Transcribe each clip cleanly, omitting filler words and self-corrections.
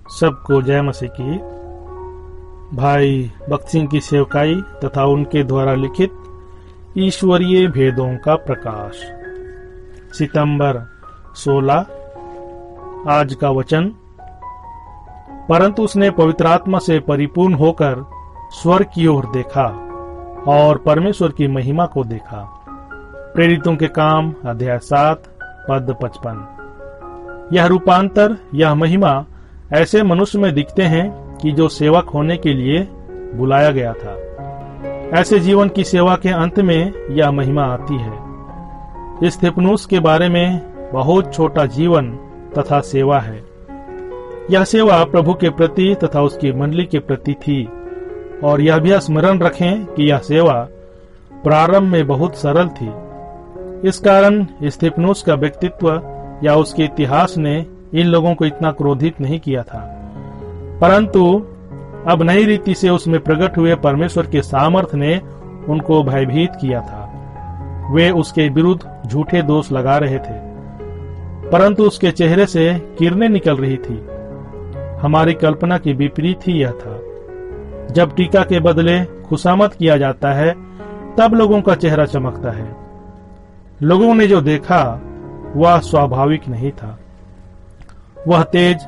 सबको जय मसीह की। भाई भक्त सिंह की सेवकाई तथा उनके द्वारा लिखित ईश्वरीय भेदों का प्रकाश, सितंबर 16। आज का वचन। परंतु उसने पवित्र आत्मा से परिपूर्ण होकर स्वर्ग की ओर देखा और परमेश्वर की महिमा को देखा। प्रेरितों के काम अध्याय 7 पद 55। यह रूपांतर, यह महिमा ऐसे मनुष्य में दिखते हैं कि जो सेवक होने के लिए बुलाया गया था। ऐसे जीवन की सेवा के अंत में यह महिमा आती है। स्तिफनुस के बारे में बहुत छोटा जीवन तथा सेवा है। यह सेवा प्रभु के प्रति तथा उसकी मंडली के प्रति थी, और यह भी स्मरण रखें कि यह सेवा प्रारंभ में बहुत सरल थी। इस कारण स्तिफनुस का व्यक्तित्व या उसके इतिहास ने इन लोगों को इतना क्रोधित नहीं किया था, परंतु अब नई रीति से उसमें प्रकट हुए परमेश्वर के सामर्थ ने उनको भयभीत किया था। वे उसके विरुद्ध झूठे दोष लगा रहे थे, परंतु उसके चेहरे से किरणें निकल रही थी। हमारी कल्पना की विपरीत ही यह था। जब टीका के बदले खुशामद किया जाता है, तब लोगों का चेहरा चमकता है। लोगों ने जो देखा वह स्वाभाविक नहीं था। वह तेज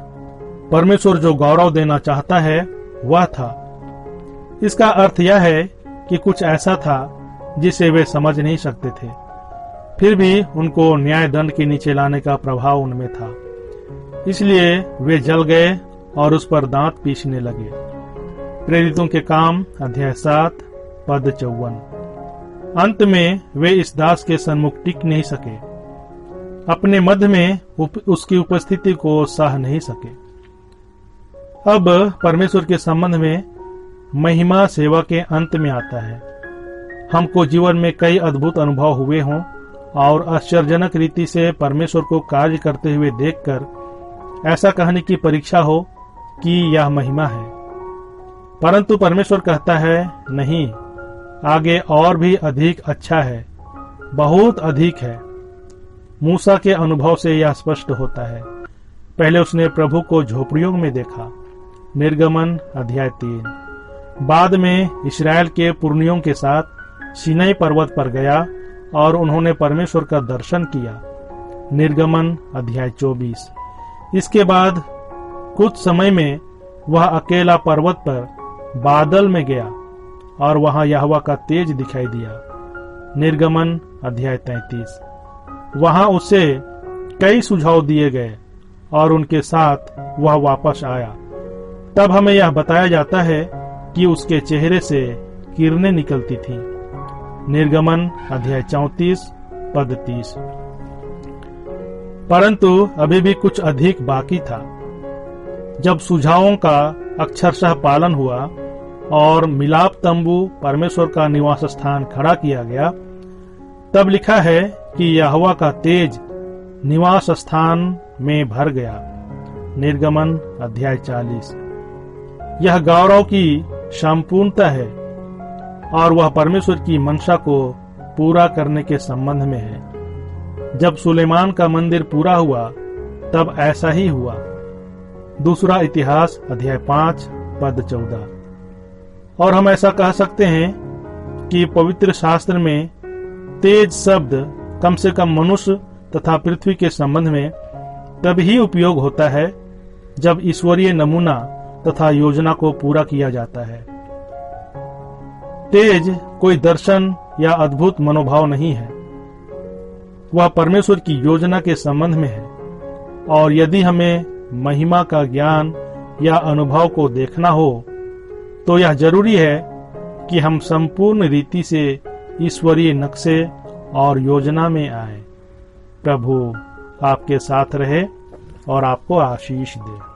परमेश्वर जो गौरव देना चाहता है वह था। इसका अर्थ यह है कि कुछ ऐसा था जिसे वे समझ नहीं सकते थे, फिर भी उनको न्याय दंड के नीचे लाने का प्रभाव उनमें था। इसलिए वे जल गए और उस पर दांत पीसने लगे। प्रेरितों के काम अध्याय 7 पद 54। अंत में वे इस दास के सन्मुख टिक नहीं सके, अपने मध्य में उसकी उपस्थिति को सह नहीं सके। अब परमेश्वर के संबंध में महिमा सेवा के अंत में आता है। हमको जीवन में कई अद्भुत अनुभव हुए हों और आश्चर्यजनक रीति से परमेश्वर को कार्य करते हुए देखकर ऐसा कहने की परीक्षा हो कि यह महिमा है, परंतु परमेश्वर कहता है नहीं, आगे और भी अधिक अच्छा है, बहुत अधिक है। मूसा के अनुभव से यह स्पष्ट होता है। पहले उसने प्रभु को झोपड़ियों में देखा, निर्गमन अध्याय 3। बाद में इस्राएल के पुरनियों के साथ सीनै पर्वत पर गया और उन्होंने परमेश्वर का दर्शन किया, निर्गमन अध्याय 24। इसके बाद कुछ समय में वह अकेला पर्वत पर बादल में गया और वहां यहोवा का तेज दिखाई दिया, निर्गमन अध्याय 33। वहां उसे कई सुझाव दिए गए और उनके साथ वह वापस आया। तब हमें यह बताया जाता है कि उसके चेहरे से किरणें निकलती थीं, निर्गमन अध्याय 34 पद 30। परंतु अभी भी कुछ अधिक बाकी था। जब सुझावों का अक्षरशः पालन हुआ और मिलाप तंबू परमेश्वर का निवास स्थान खड़ा किया गया, तब लिखा है कि यहोवा का तेज निवास स्थान में भर गया, निर्गमन अध्याय 40। यह गौरव की संपूर्णता है और वह परमेश्वर की मंशा को पूरा करने के संबंध में है। जब सुलेमान का मंदिर पूरा हुआ तब ऐसा ही हुआ, दूसरा इतिहास अध्याय 5 पद 14। और हम ऐसा कह सकते हैं कि पवित्र शास्त्र में तेज शब्द कम से कम मनुष्य तथा पृथ्वी के संबंध में तभी उपयोग होता है जब ईश्वरीय नमूना तथा योजना को पूरा किया जाता है। तेज कोई दर्शन या अद्भुत मनोभाव नहीं है, वह परमेश्वर की योजना के संबंध में है। और यदि हमें महिमा का ज्ञान या अनुभव को देखना हो तो यह जरूरी है कि हम संपूर्ण रीति से ईश्वरीय नक्शे और योजना में आए। प्रभु आपके साथ रहे और आपको आशीष दे।